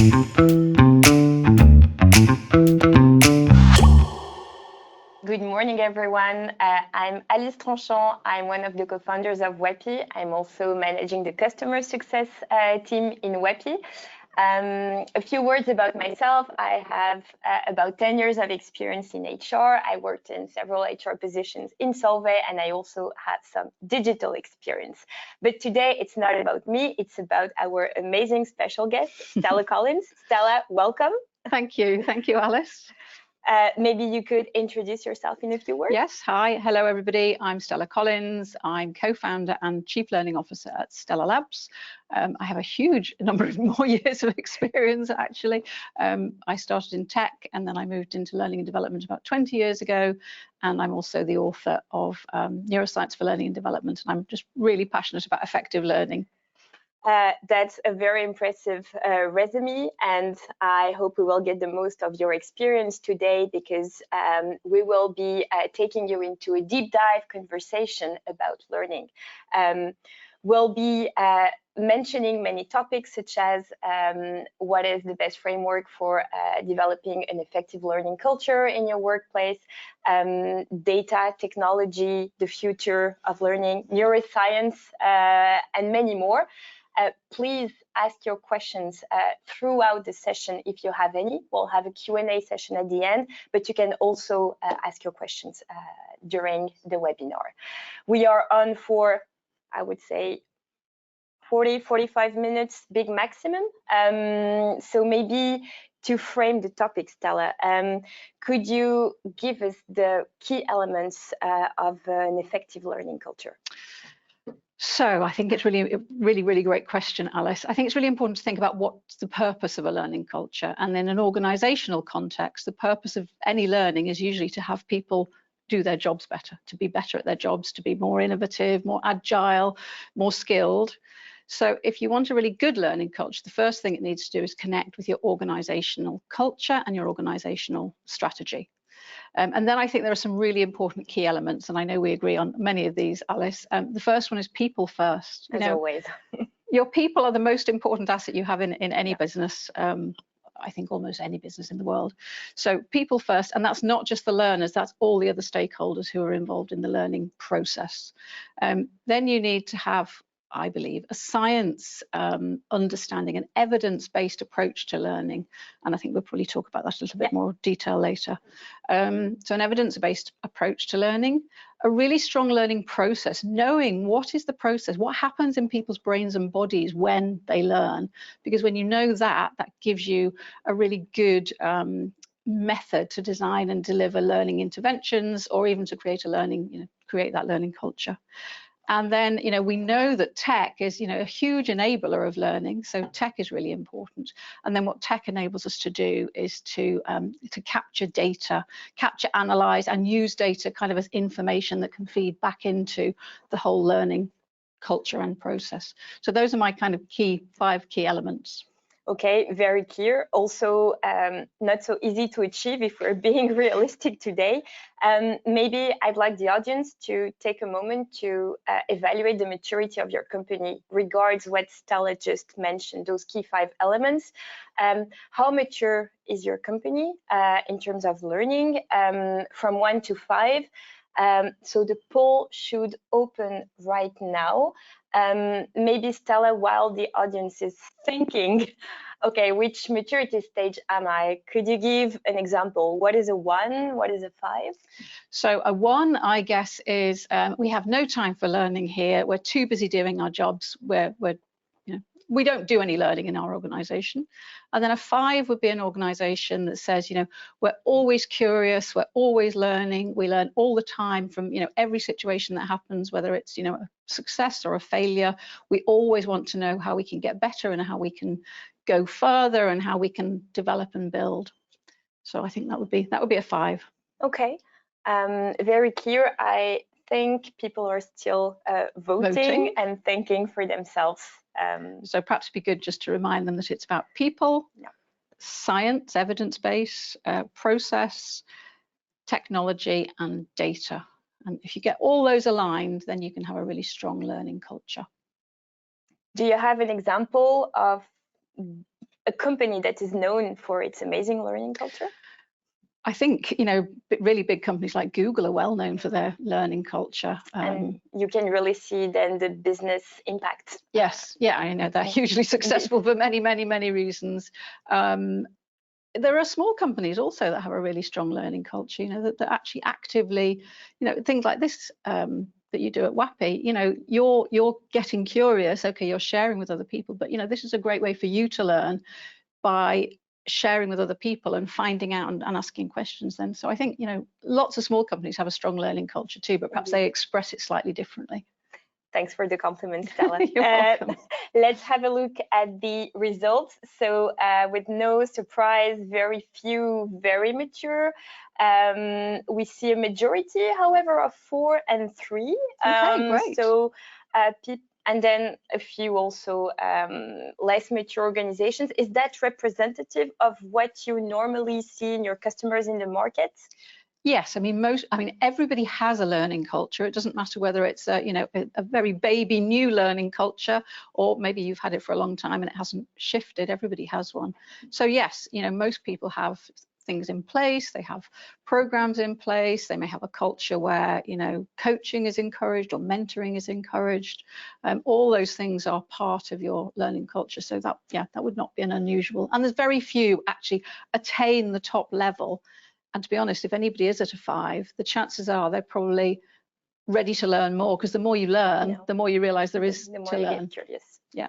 Good morning, everyone. I'm Alice Tranchant. I'm one of the co-founders of Wappy. I'm also managing the customer success team in Wappy. A few words about myself. I have about 10 years of experience in HR. I worked in several HR positions in Solvay, and I also have some digital experience. But today, it's not about me. It's about our amazing special guest, Stella Collins. Stella, welcome. Thank you. Thank you, Alice. Maybe you could introduce yourself in a few words. Yes. Hi. Hello, everybody. I'm Stella Collins. I'm co-founder and chief learning officer at Stella Labs. I have a huge number of more years of experience, actually. I started in tech and then I moved into learning and development about 20 years ago. And I'm also the author of Neuroscience for Learning and Development. And I'm just really passionate about effective learning. That's a very impressive resume, and I hope we will get the most of your experience today, because we will be taking you into a deep dive conversation about learning. We'll be mentioning many topics, such as what is the best framework for developing an effective learning culture in your workplace, data, technology, the future of learning, neuroscience, and many more. Please ask your questions throughout the session if you have any. We'll have a Q&A session at the end, but you can also ask your questions during the webinar. We are on for, I would say, 40-45 minutes, big maximum. So maybe to frame the topic, Stella, could you give us the key elements of an effective learning culture? So I think it's really great question, Alice. I think it's really important to think about what's the purpose of a learning culture. And in an organizational context, the purpose of any learning is usually to have people do their jobs better, to be better at their jobs, to be more innovative, more agile, more skilled. So if you want a really good learning culture, the first thing it needs to do is connect with your organizational culture and your organizational strategy. And then I think there are some really important key elements, and I know we agree on many of these, Alice. The first one is people first. As always. Your people are the most important asset you have in any business. I think almost any business in the world. So people first, and that's not just the learners, that's all the other stakeholders who are involved in the learning process. Then you need to have, I believe, a science understanding, an evidence-based approach to learning. And I think we'll probably talk about that a little bit more detail later. So an evidence-based approach to learning, a really strong learning process, knowing what is the process, what happens in people's brains and bodies when they learn. Because when you know that, that gives you a really good method to design and deliver learning interventions, or even to create a learning, create that learning culture. And then, we know that tech is, a huge enabler of learning. So tech is really important. And then what tech enables us to do is to capture data, analyze, and use data kind of as information that can feed back into the whole learning culture and process. So those are my kind of 5 key elements. Okay, very clear. Also, not so easy to achieve if we're being realistic today. Maybe I'd like the audience to take a moment to evaluate the maturity of your company regards what Stella just mentioned, those key 5 elements. How mature is your company in terms of learning from 1 to 5? So the poll should open right now. Maybe Stella, while the audience is thinking, okay, which maturity stage am I? Could you give an example? What is a 1? What is a 5? So a 1, I guess, is we have no time for learning here. We're too busy doing our jobs. We don't do any learning in our organization. And then a 5 would be an organization that says, we're always curious, we're always learning, we learn all the time from, every situation that happens, whether it's, a success or a failure. We always want to know how we can get better and how we can go further and how we can develop and build. So I think that would be a 5. Okay, very clear. I think people are still voting and thinking for themselves. So perhaps it'd be good just to remind them that it's about people, science, evidence-based, process, technology, and data. And if you get all those aligned, then you can have a really strong learning culture. Do you have an example of a company that is known for its amazing learning culture? I think, you know, really big companies like Google are well known for their learning culture. And you can really see then the business impact. Yes, yeah, I know they're hugely successful for many, many, many reasons. There are small companies also that have a really strong learning culture, you know, that actually actively, you know, things like this that you do at WAPI, you know, you're getting curious, okay, you're sharing with other people, but, you know, this is a great way for you to learn by sharing with other people and finding out and asking questions then. So I think, you know, lots of small companies have a strong learning culture too, but perhaps they express it slightly differently. Thanks for the compliment, Stella. You're welcome. Let's have a look at the results. So with no surprise, very few very mature. We see a majority, however, of 4 and 3. Okay, great. So and then a few also less mature organizations. Is that representative of what you normally see in your customers in the market? Yes, I mean everybody has a learning culture. It doesn't matter whether it's you know, a very baby new learning culture, or maybe you've had it for a long time and it hasn't shifted. Everybody has one. So yes, you know, most people have things in place, they have programs in place, they may have a culture where, you know, coaching is encouraged or mentoring is encouraged. All those things are part of your learning culture. So that, yeah, that would not be an unusual. And there's very few actually attain the top level. And to be honest, if anybody is at a 5, the chances are they're probably ready to learn more, because the more you learn, the more you realize there is the more to you learn. Get curious. Yeah.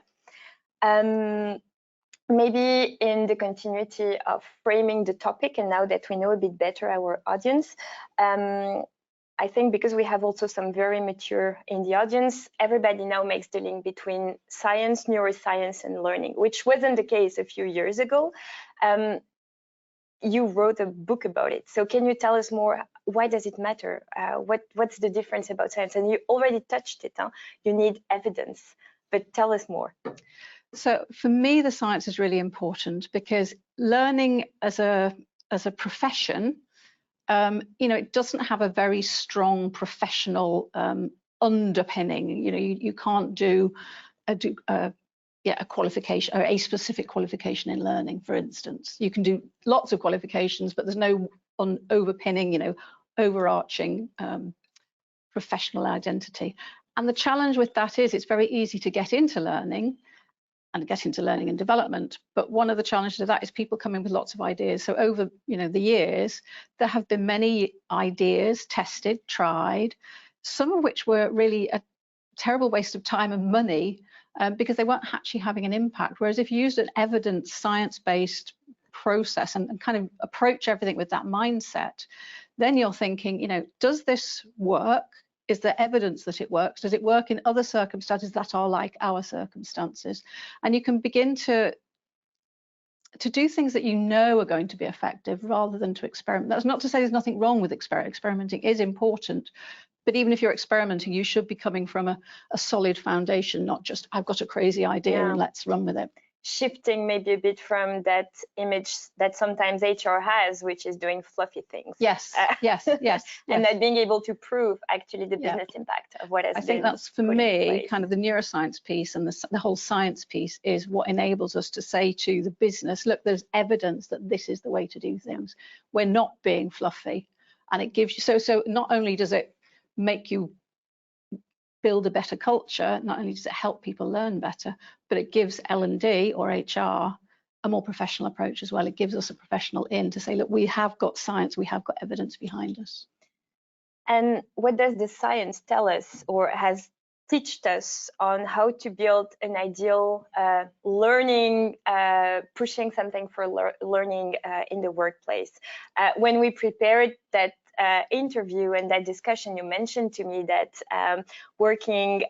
Maybe in the continuity of framing the topic, and now that we know a bit better our audience, I think because we have also some very mature in the audience, everybody now makes the link between science, neuroscience, and learning, which wasn't the case a few years ago. You wrote a book about it. So can you tell us more? Why does it matter? What's the difference about science? And you already touched it. Huh? You need evidence, but tell us more. So for me, the science is really important, because learning as a profession, you know, it doesn't have a very strong professional underpinning. You know, you can't do a qualification or a specific qualification in learning, for instance. You can do lots of qualifications, but there's no overpinning, you know, overarching professional identity. And the challenge with that is it's very easy to get into learning and development, but one of the challenges of that is people come in with lots of ideas. So over, you know, the years, there have been many ideas tested, tried, some of which were really a terrible waste of time and money, because they weren't actually having an impact. Whereas if you used an evidence, science-based process and kind of approach everything with that mindset, then you're thinking, you know, does this work? Is there evidence that it works? Does it work in other circumstances that are like our circumstances? And you can begin to do things that you know are going to be effective, rather than to experiment. That's not to say there's nothing wrong with experimenting is important, but even if you're experimenting, you should be coming from a solid foundation, not just I've got a crazy idea and let's run with it. Shifting maybe a bit from that image that sometimes HR has, which is doing fluffy things. Yes, yes. And not being able to prove actually the business impact of what has been. I think that's, for me, kind of the neuroscience piece, and the whole science piece is what enables us to say to the business, look, there's evidence that this is the way to do things. We're not being fluffy. And it gives you, so not only does it make you build a better culture, not only does it help people learn better, but it gives L&D or HR a more professional approach as well. It gives us a professional in to say, look, we have got science, we have got evidence behind us. And what does the science tell us, or has taught us, on how to build an ideal learning, pushing something for learning in the workplace? When we prepared that interview and that discussion, you mentioned to me that working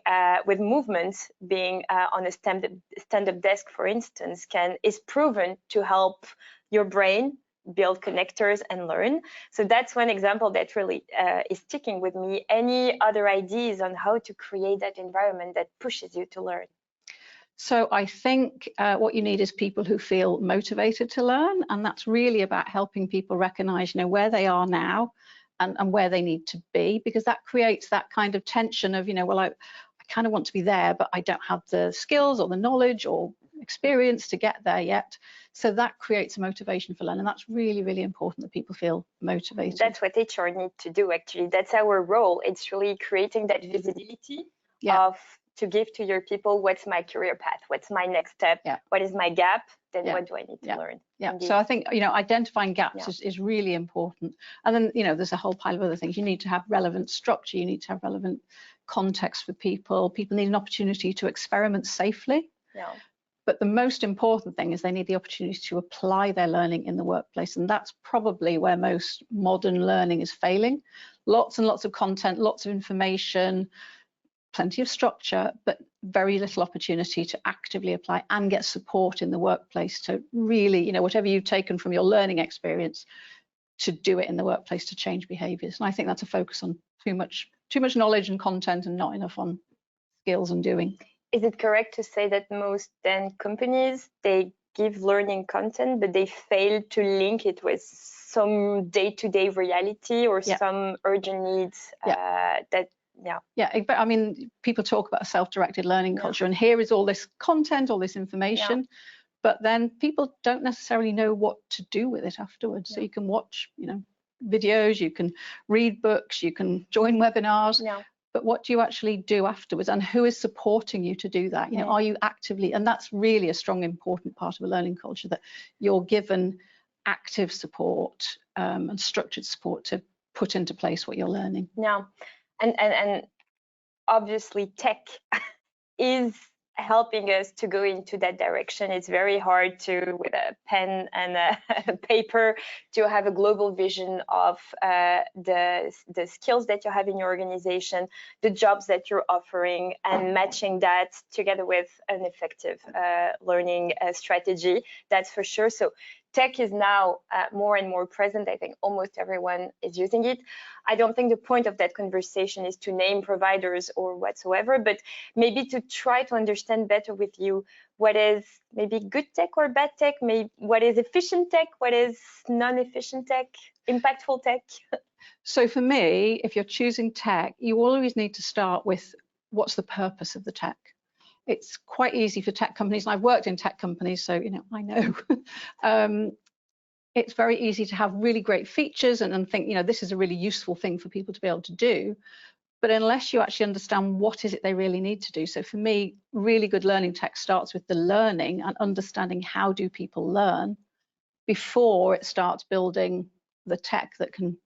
with movements, being on a stand-up desk, for instance, is proven to help your brain build connectors and learn. So that's one example that really is sticking with me. Any other ideas on how to create that environment that pushes you to learn? So I think what you need is people who feel motivated to learn, and that's really about helping people recognize, you know, where they are now and where they need to be, because that creates that kind of tension of, you know, well, I kind of want to be there, but I don't have the skills or the knowledge or experience to get there yet. So that creates a motivation for learning. That's really, really important that people feel motivated. That's what HR need to do, actually. That's our role. It's really creating that visibility of to give to your people, what's my career path? What's my next step? What is my gap? Then what do I need to learn? Indeed. So I think, identifying gaps is really important. And then, there's a whole pile of other things. You need to have relevant structure. You need to have relevant context for people. People need an opportunity to experiment safely. But the most important thing is they need the opportunity to apply their learning in the workplace. And that's probably where most modern learning is failing. Lots and lots of content, lots of information, plenty of structure, but very little opportunity to actively apply and get support in the workplace to really, whatever you've taken from your learning experience, to do it in the workplace to change behaviours. And I think that's a focus on too much knowledge and content and not enough on skills and doing. Is it correct to say that most then companies, they give learning content, but they fail to link it with some day-to-day reality or some urgent needs I mean, people talk about a self-directed learning culture, and here is all this content, all this information, but then people don't necessarily know what to do with it afterwards. So you can watch, videos, you can read books, you can join webinars, but what do you actually do afterwards, and who is supporting you to do that? Are you actively, and that's really a strong, important part of a learning culture, that you're given active support and structured support to put into place what you're learning. And obviously tech is helping us to go into that direction. It's very hard to, with a pen and a paper, to have a global vision of the skills that you have in your organization, the jobs that you're offering, and matching that together with an effective learning strategy. That's for sure. So tech is now more and more present. I think almost everyone is using it. I don't think the point of that conversation is to name providers or whatsoever, but maybe to try to understand better with you what is maybe good tech or bad tech, maybe what is efficient tech, what is non-efficient tech, impactful tech. So for me, if you're choosing tech, you always need to start with what's the purpose of the tech. It's quite easy for tech companies, and I've worked in tech companies, so I know. It's very easy to have really great features and think, this is a really useful thing for people to be able to do. But unless you actually understand what is it they really need to do. So for me, really good learning tech starts with the learning and understanding how do people learn before it starts building the tech that can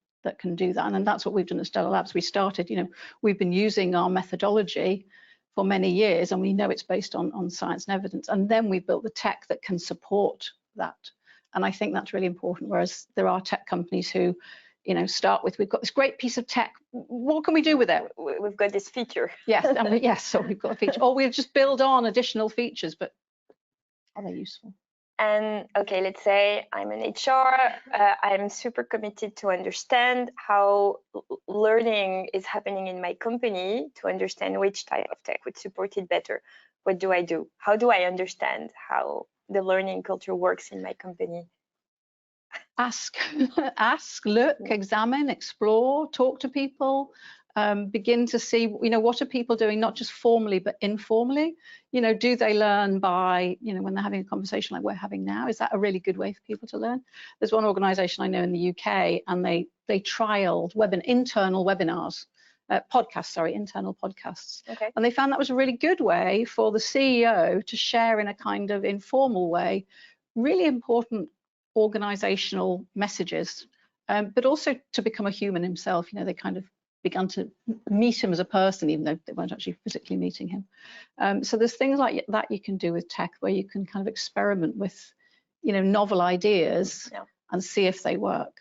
do that. And that's what we've done at Stellar Labs. We started, we've been using our methodology for many years, and we know it's based on science and evidence. And then we built the tech that can support that. And I think that's really important. Whereas there are tech companies who, start with, we've got this great piece of tech. What can we do with it? We've got this feature. Yes, yes. So we've got a feature, or we'll just build on additional features. But are they useful? And okay, let's say I'm an HR. I'm super committed to understand how learning is happening in my company, to understand which type of tech would support it better. What do I do? How do I understand how the learning culture works in my company? Ask, look, examine, explore, talk to people, begin to see, what are people doing, not just formally, but informally. Do they learn by, when they're having a conversation like we're having now? Is that a really good way for people to learn? There's one organisation I know in the UK, and they trialled internal webinars. Internal podcasts. Okay. And they found that was a really good way for the CEO to share in a kind of informal way really important organizational messages, but also to become a human himself. They kind of began to meet him as a person, even though they weren't actually physically meeting him. So there's things like that you can do with tech, where you can kind of experiment with, novel ideas and see if they work.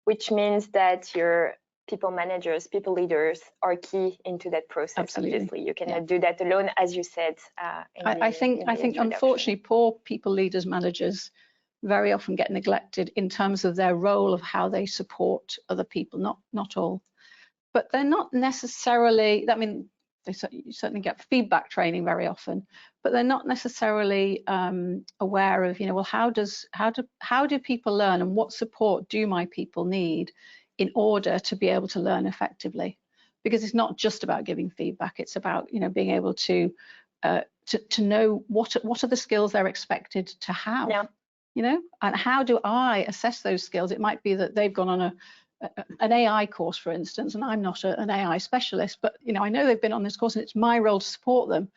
Which means that your people managers, people leaders are key into that process. Absolutely. Obviously, you cannot do that alone, as you said. I think unfortunately, poor people leaders, managers very often get neglected in terms of their role of how they support other people. Not all, but they're not necessarily. I mean, they certainly get feedback training very often, but they're not necessarily aware of, well, how do people learn, and what support do my people need in order to be able to learn effectively? Because it's not just about giving feedback, it's about being able to to know what are the skills they're expected to have. Yeah. You know, and how do I assess those skills? It might be that they've gone on an AI course, for instance, and I'm not an AI specialist, but you know, I know they've been on this course and it's my role to support them.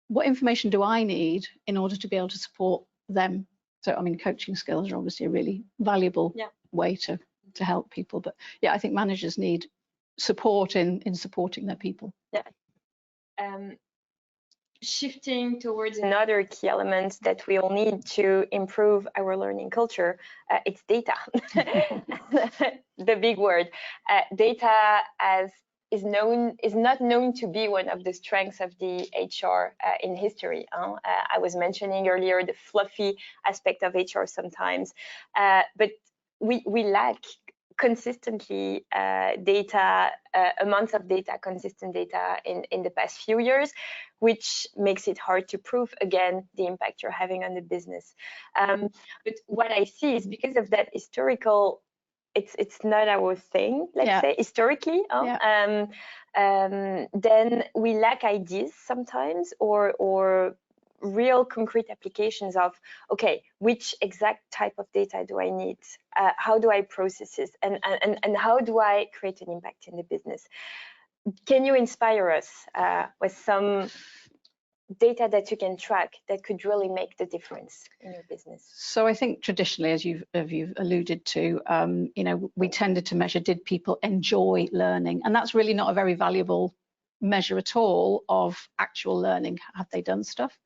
What information do I need in order to be able to support them? So, I mean, coaching skills are obviously a really valuable way to help people. But yeah, I think managers need support in supporting their people. Yeah. Shifting towards another key element that we all need to improve our learning culture, it's data. The big word. Data is not known to be one of the strengths of the HR in history. I was mentioning earlier the fluffy aspect of HR sometimes, but we lack consistently data, amounts of data, consistent data in the past few years, which makes it hard to prove, again, the impact you're having on the business. But what I see is because of that historical, it's not our thing, let's say, historically, then we lack ideas sometimes or real concrete applications of, okay, which exact type of data do I need? How do I process it? And how do I create an impact in the business? Can you inspire us with some data that you can track that could really make the difference in your business? So I think traditionally, as you've alluded to, you know, we tended to measure, did people enjoy learning? And that's really not a very valuable measure at all of actual learning. Have they done stuff?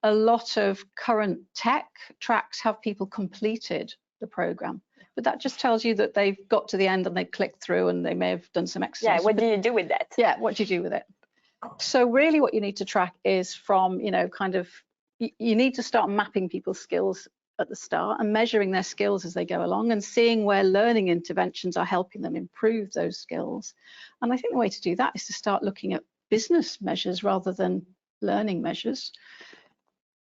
A lot of current tech tracks have people completed the program, but that just tells you that they've got to the end and they clicked through and they may have done some exercise. Yeah, what do you do with that? Yeah, what do you do with it? So really what you need to track is from, you know, kind of, you need to start mapping people's skills at the start and measuring their skills as they go along and seeing where learning interventions are helping them improve those skills. And I think the way to do that is to start looking at business measures rather than learning measures.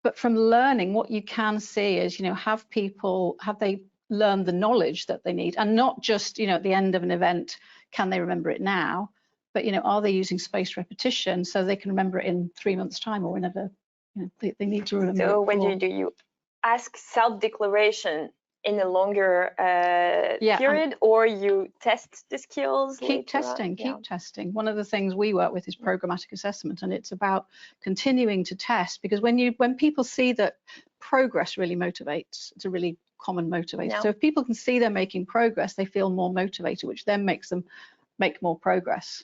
But from learning, what you can see is, you know, have they learned the knowledge that they need, and not just, you know, at the end of an event, can they remember it now? But, you know, are they using spaced repetition so they can remember it in 3 months' time or whenever, you know, they need to remember it? So what do? You ask self-declaration in a longer period, or you test the skills? Keep testing. One of the things we work with is programmatic assessment, and it's about continuing to test, because when people see that progress really motivates, it's a really common motivator. Yeah. So if people can see they're making progress, they feel more motivated, which then makes them make more progress.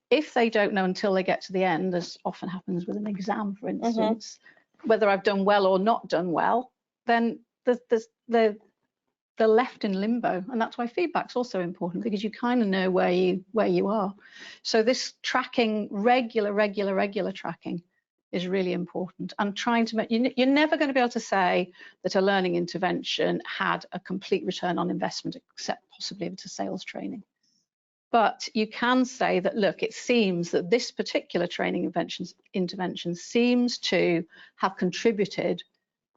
If they don't know until they get to the end, as often happens with an exam, for instance, whether I've done well or not done well, then they're left in limbo. And that's why feedback's also important, because you kind of know where you are. So this tracking, regular tracking is really important. And trying to make, you're never going to be able to say that a learning intervention had a complete return on investment, except possibly if it's a sales training. But you can say that, look, it seems that this particular training intervention seems to have contributed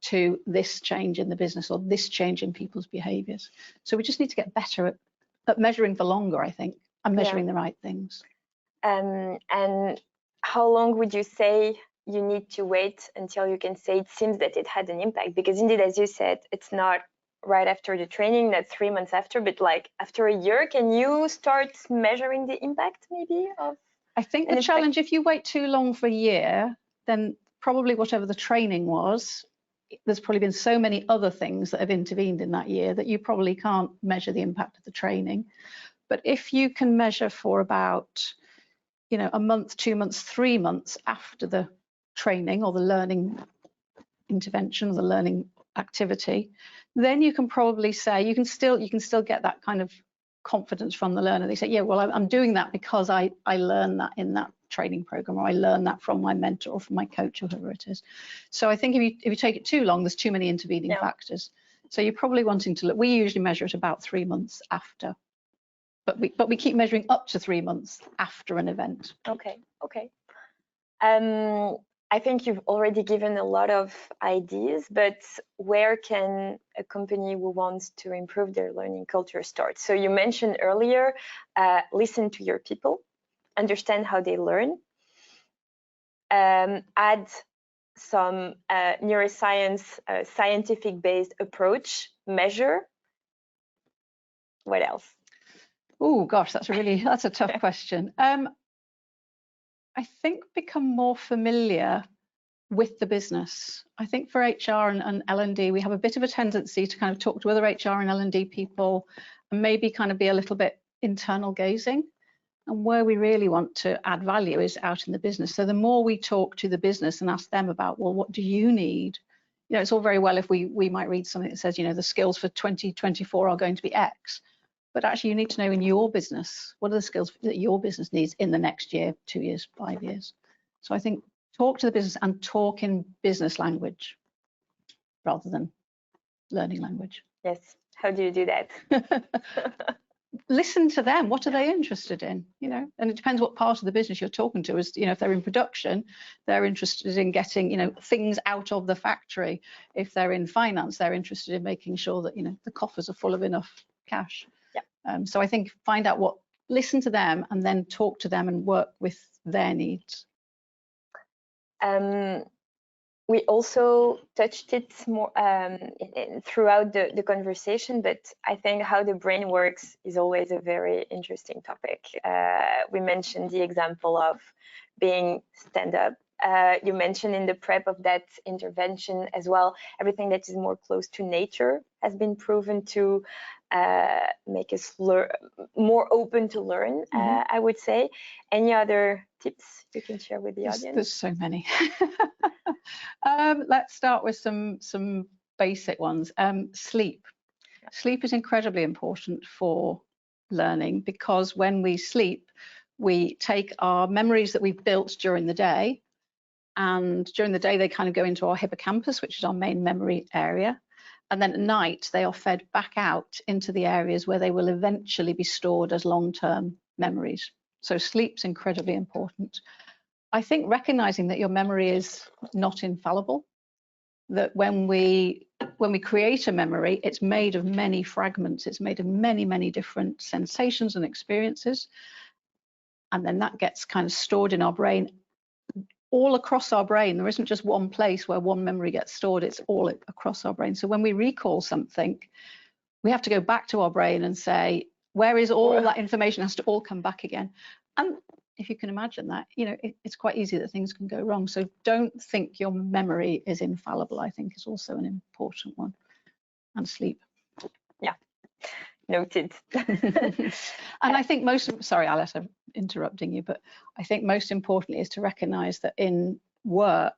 to this change in the business or this change in people's behaviors. So we just need to get better at measuring for longer, I think, and measuring the right things. And how long would you say you need to wait until you can say it seems that it had an impact? Because indeed, as you said, it's not right after the training, not 3 months after, but like after a year, can you start measuring the impact maybe of? I think the challenge, if you wait too long for a year, then probably whatever the training was, there's probably been so many other things that have intervened in that year that you probably can't measure the impact of the training. But if you can measure for about, you know, a month, 2 months, 3 months after the training or the learning intervention or the learning activity, then you can probably say you can still get that kind of confidence from the learner. They say, yeah, well, I'm doing that because I learned that in that training program, or I learned that from my mentor or from my coach or whoever it is. So I think if you take it too long, there's too many intervening factors. So you're probably wanting to look. We usually measure it about 3 months after, but we keep measuring up to 3 months after an event. Okay. I think you've already given a lot of ideas, but where can a company who wants to improve their learning culture start? So you mentioned earlier, listen to your people, understand how they learn. add some neuroscience, scientific-based approach, measure. What else? Oh gosh, that's a tough question. I think become more familiar with the business. I think for HR and L&D, we have a bit of a tendency to kind of talk to other HR and L&D people and maybe kind of be a little bit internal gazing. And where we really want to add value is out in the business. So the more we talk to the business and ask them about, well, what do you need? You know, it's all very well if we might read something that says, you know, the skills for 2024 are going to be X. But actually, you need to know in your business, what are the skills that your business needs in the next year, 2 years, 5 years. So I think talk to the business and talk in business language rather than learning language. Yes. How do you do that? Listen to them. What are they interested in? You know, and it depends what part of the business you're talking to. Is, you know, if they're in production, they're interested in getting, you know, things out of the factory. If they're in finance, they're interested in making sure that, you know, the coffers are full of enough cash. Yeah. So I think find out listen to them and then talk to them and work with their needs. We also touched it more throughout the conversation, but I think how the brain works is always a very interesting topic. We mentioned the example of being stand-up. You mentioned in the prep of that intervention as well, everything that is more close to nature has been proven to make us more open to learn, I would say. Any other tips you can share with the audience? There's so many. Let's start with some basic ones. Sleep. Sleep is incredibly important for learning because when we sleep, we take our memories that we've built during the day, and during the day they kind of go into our hippocampus, which is our main memory area. And then at night, they are fed back out into the areas where they will eventually be stored as long-term memories. So sleep's incredibly important. I think recognizing that your memory is not infallible, that when we create a memory, it's made of many fragments. It's made of many, many different sensations and experiences. And then that gets kind of stored in our brain. All across our brain, there isn't just one place where one memory gets stored, it's all across our brain. So when we recall something, we have to go back to our brain and say, where is all that information? It has to all come back again. And if you can imagine that, you know, it's quite easy that things can go wrong. So don't think your memory is infallible, I think is also an important one. And sleep. Yeah, noted. And I think sorry, Alice, I'm interrupting you, but I think most importantly is to recognize that in work,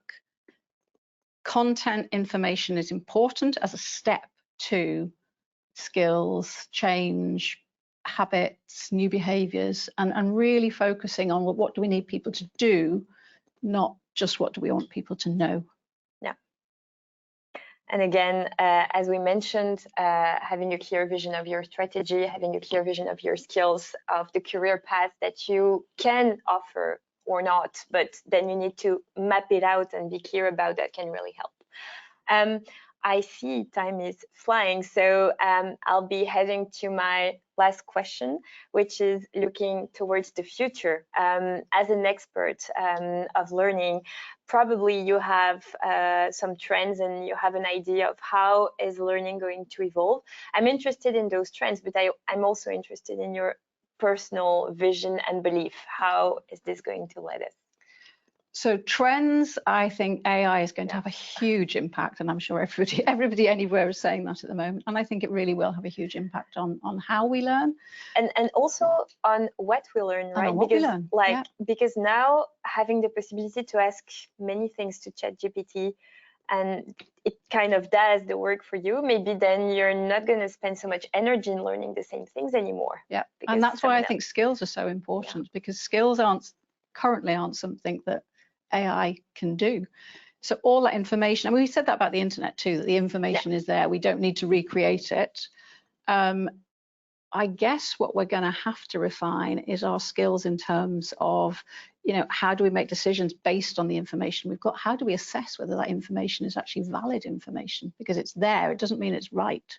content information is important as a step to skills, change, habits, new behaviors, and really focusing on what do we need people to do, not just what do we want people to know. Yeah. And again, as we mentioned, having a clear vision of your strategy, having a clear vision of your skills, of the career path that you can offer or not, but then you need to map it out and be clear about that can really help. I see time is flying, so I'll be heading to my last question, which is looking towards the future. As an expert of learning, probably you have some trends and you have an idea of how is learning going to evolve. I'm interested in those trends, but I'm also interested in your personal vision and belief. How is this going to lead us? So trends, I think AI is going to have a huge impact, and I'm sure everybody anywhere is saying that at the moment. And I think it really will have a huge impact on how we learn, and also on what we learn, right? What we learn. Because now having the possibility to ask many things to ChatGPT, and it kind of does the work for you, maybe then you're not going to spend so much energy in learning the same things anymore. Yeah, and that's why I think skills are so important, because skills currently aren't something that AI can do. So all that information, and we said that about the internet too, that the information is there, we don't need to recreate it. I guess what we're going to have to refine is our skills in terms of, you know, how do we make decisions based on the information we've got? How do we assess whether that information is actually valid information? Because it's there, it doesn't mean it's right.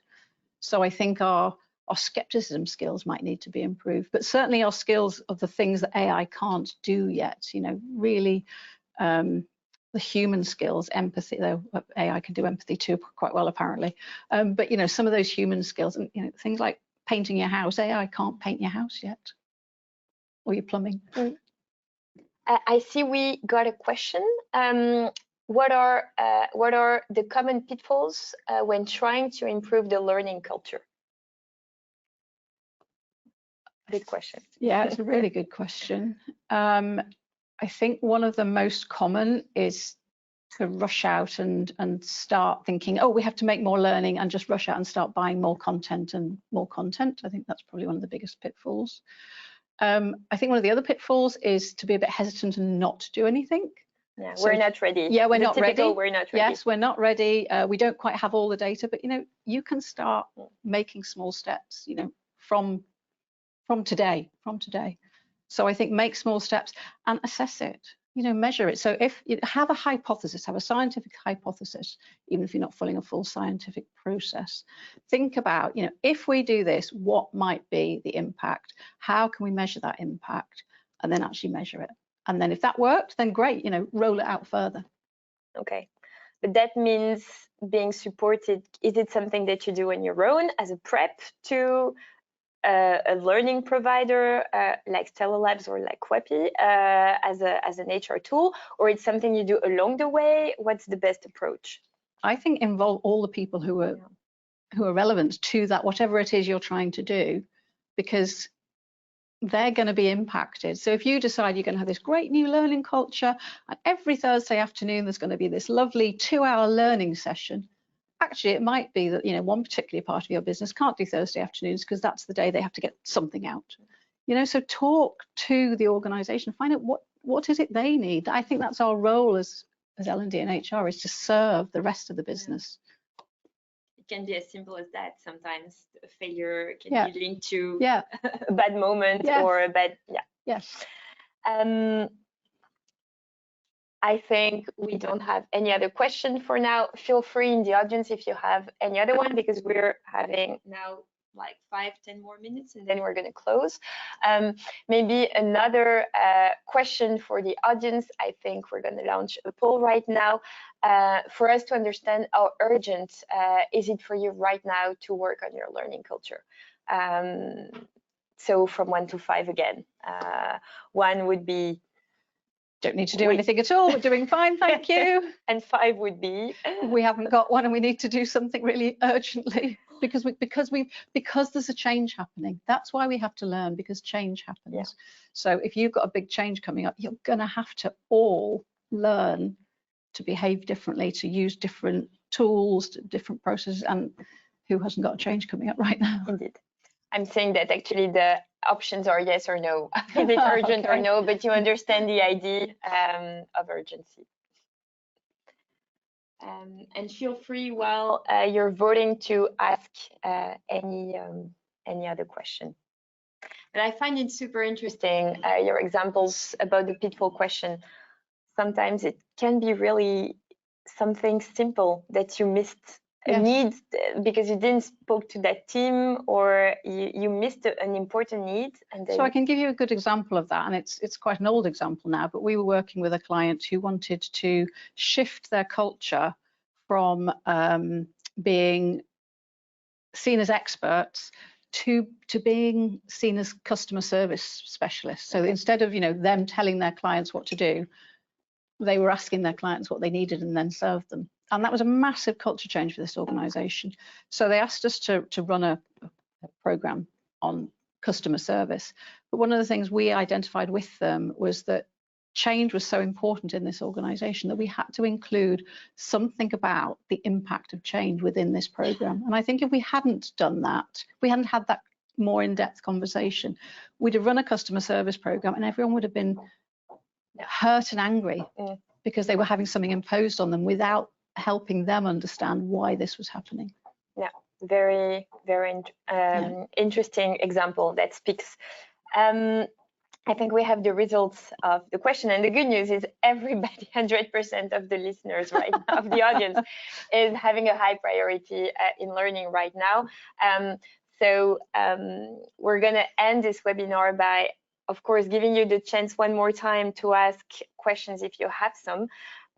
So I think our skepticism skills might need to be improved, but certainly our skills of the things that AI can't do yet, you know, really the human skills, empathy, though AI can do empathy too quite well apparently. But you know, some of those human skills, and you know, things like painting your house. AI can't paint your house yet, or your plumbing. I see we got a question. What are the common pitfalls when trying to improve the learning culture? Good question. Yeah, it's a really good question. I think one of the most common is to rush out and start thinking, oh, we have to make more learning, and just rush out and start buying more content and more content. I think that's probably one of the biggest pitfalls. I think one of the other pitfalls is to be a bit hesitant and not do anything. Yeah, so, we're not ready. Yeah, we're not ready. We're not ready. Yes, we're not ready. We don't quite have all the data, but you know, you can start making small steps, you know, from today. So I think make small steps and assess it, you know, measure it. So if you have a hypothesis, have a scientific hypothesis, even if you're not following a full scientific process, think about, you know, if we do this, what might be the impact? How can we measure that impact? And then actually measure it. And then if that worked, then great, you know, roll it out further. Okay. But that means being supported. Is it something that you do on your own as a prep to a learning provider like Stellar Labs or like Wepi as an HR tool, or it's something you do along the way? What's the best approach? I think involve all the people who are relevant to that, whatever it is you're trying to do, because they're going to be impacted. So if you decide you're going to have this great new learning culture, and every Thursday afternoon there's going to be this lovely 2-hour learning session, actually it might be that, you know, one particular part of your business can't do Thursday afternoons because that's the day they have to get something out. You know, so talk to the organization, find out what is it they need. I think that's our role as L&D and HR, is to serve the rest of the business. It can be as simple as that. Sometimes a failure can be linked to a bad moment or a bad I think we don't have any other question for now. Feel free in the audience if you have any other one, because we're having now like 5-10 more minutes and then we're going to close. Maybe another question for the audience. I think we're going to launch a poll right now for us to understand how urgent is it for you right now to work on your learning culture. So from 1 to 5 again. 1 would be don't need to do anything at all, we're doing fine, thank you. And 5 would be we haven't got one and we need to do something really urgently because there's a change happening. That's why we have to learn, because change happens. So if you've got a big change coming up, you're going to have to all learn to behave differently, to use different tools, different processes, and who hasn't got a change coming up right now? Indeed. I'm saying that actually the options are yes or no. Is it urgent or no? But you understand the idea of urgency. And feel free while you're voting to ask any other question. And I find it super interesting, your examples about the pitfall question. Sometimes it can be really something simple that you missed. A need because you didn't spoke to that team, or you missed an important need. And then... So I can give you a good example of that, and it's quite an old example now, but we were working with a client who wanted to shift their culture from being seen as experts to being seen as customer service specialists. So instead of, you know, them telling their clients what to do, they were asking their clients what they needed and then served them. And that was a massive culture change for this organization. So they asked us to run a program on customer service. But one of the things we identified with them was that change was so important in this organization that we had to include something about the impact of change within this program. And I think if we hadn't done that, we hadn't had that more in-depth conversation, we'd have run a customer service program and everyone would have been hurt and angry because they were having something imposed on them without helping them understand why this was happening. Yeah, very, very interesting example that speaks. I think we have the results of the question, and the good news is everybody, 100% of the listeners right now, of the audience, is having a high priority in learning right now. So we're going to end this webinar by of course, giving you the chance one more time to ask questions if you have some.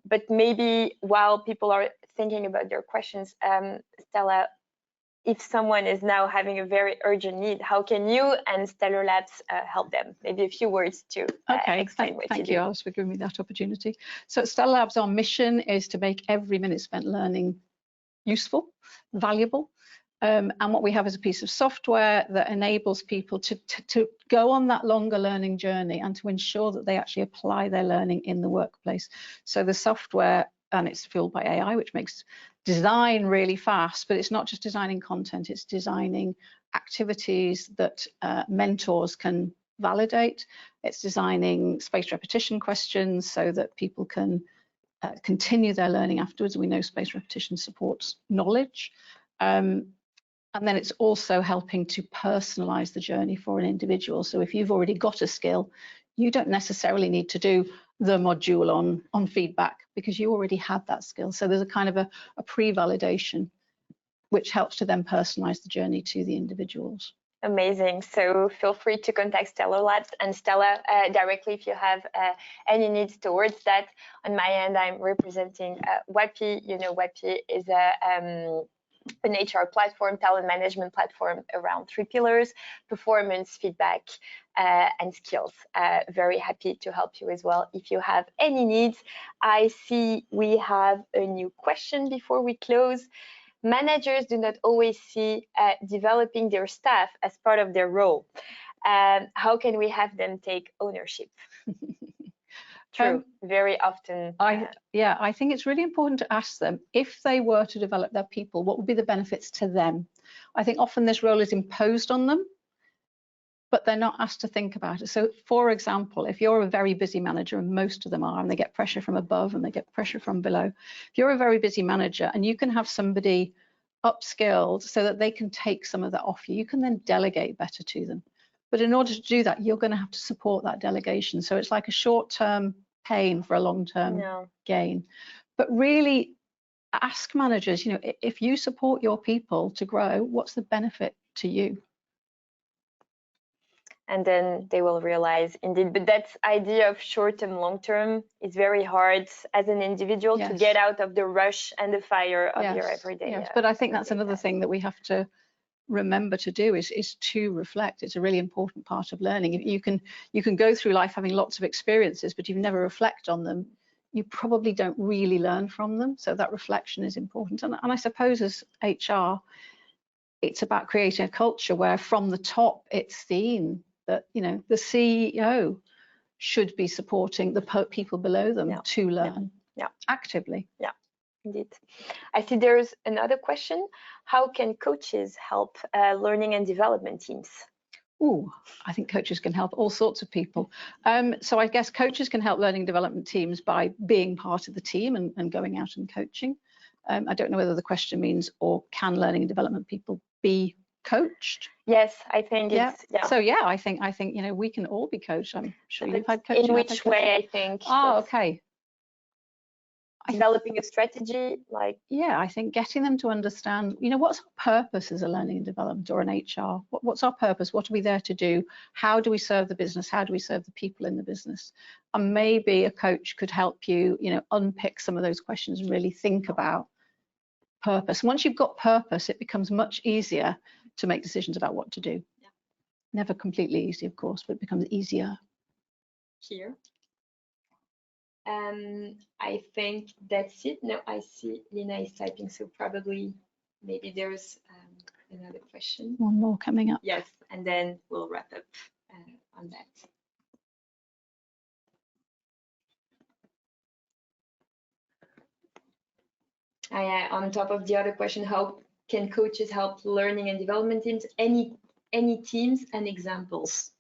But maybe while people are thinking about their questions, Stella, if someone is now having a very urgent need, how can you and Stellar Labs help them? Maybe a few words to explain what you do. Thank you, Alice, for giving me that opportunity. So at Stellar Labs, our mission is to make every minute spent learning useful, valuable. And what we have is a piece of software that enables people to go on that longer learning journey and to ensure that they actually apply their learning in the workplace. So the software, and it's fueled by AI, which makes design really fast, but it's not just designing content, it's designing activities that mentors can validate. It's designing spaced repetition questions so that people can continue their learning afterwards. We know spaced repetition supports knowledge. And then it's also helping to personalize the journey for an individual. So if you've already got a skill, you don't necessarily need to do the module on feedback because you already have that skill. So there's a kind of a pre-validation, which helps to then personalize the journey to the individuals. Amazing. So feel free to contact Stellar Labs and Stella directly if you have any needs towards that. On my end, I'm representing WAPI. You know, WAPI is an HR platform, talent management platform around 3 pillars: performance, feedback, and skills. Very happy to help you as well if you have any needs. I see we have a new question before we close. Managers do not always see developing their staff as part of their role. How can we have them take ownership? True, very often. I think it's really important to ask them, if they were to develop their people, what would be the benefits to them? I think often this role is imposed on them, but they're not asked to think about it. So for example, if you're a very busy manager, and most of them are, and they get pressure from above and they get pressure from below, if you're a very busy manager and you can have somebody upskilled so that they can take some of that off you, you can then delegate better to them. But in order to do that, you're going to have to support that delegation. So it's like a short-term pain for a long-term gain. But really ask managers, you know, if you support your people to grow, what's the benefit to you? And then they will realize, indeed, but that idea of short-term, long-term is very hard as an individual to get out of the rush and the fire of your everyday. Yes, but I think that's another thing that we have to remember to do is to reflect. It's a really important part of learning. You can go through life having lots of experiences, but if you never reflect on them, you probably don't really learn from them. So that reflection is important. And I suppose as HR, it's about creating a culture where from the top it's seen that, you know, the CEO should be supporting the people below them to learn actively. Yeah. Indeed. I see there's another question. How can coaches help learning and development teams? Oh, I think coaches can help all sorts of people. So I guess coaches can help learning and development teams by being part of the team and going out and coaching. I don't know whether the question means, or can learning and development people be coached? Yes, I think it's So I think you know, we can all be coached. I'm sure you've had coaching. In which way, I think? Oh, okay. Developing a strategy, like I think getting them to understand, you know, what's our purpose as a learning and development or an HR? What's our purpose? What are we there to do? How do we serve the business? How do we serve the people in the business? And maybe a coach could help you, you know, unpick some of those questions and really think about purpose. Once you've got purpose, it becomes much easier to make decisions about what to do. Never completely easy, of course, but it becomes easier. Here. I think that's it. No, I see Lina is typing, so probably maybe there's another question. One more coming up. Yes, and then we'll wrap up on that. On top of the other question, how can coaches help learning and development teams? Any teams and examples?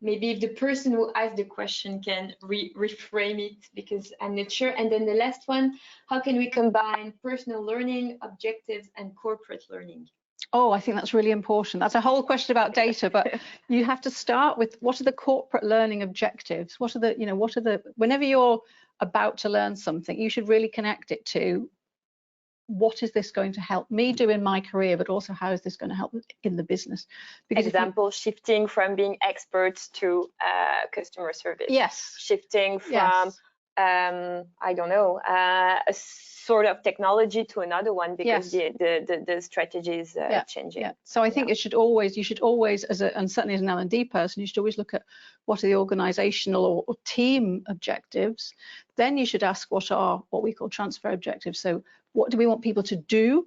Maybe if the person who asked the question can reframe it, because I'm not sure. And then the last one, how can we combine personal learning objectives and corporate learning? Oh, I think that's really important. That's a whole question about data, but you have to start with, what are the corporate learning objectives? What are the, you know, whenever you're about to learn something, you should really connect it to what is this going to help me do in my career, but also how is this going to help in the business? Because example, shifting from being experts to customer service. Yes. Shifting from, yes. I don't know, a sort of technology to another one because yes. the strategy is changing. Yeah. So I think you should always, and certainly as an L&D person, you should always look at what are the organizational or team objectives. Then you should ask what are what we call transfer objectives. So what do we want people to do?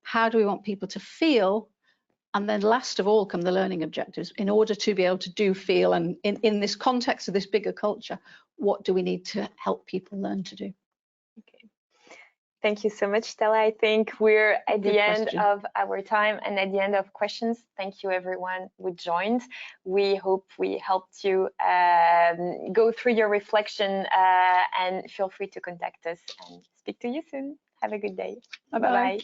How do we want people to feel? And then last of all come the learning objectives. In order to be able to do, feel, and in this context of this bigger culture, what do we need to help people learn to do? Okay. Thank you so much, Stella. I think we're at the end of our time and at the end of questions. Thank you, everyone who joined. We hope we helped you go through your reflection, and feel free to contact us and speak to you soon. Have a good day. Bye-bye.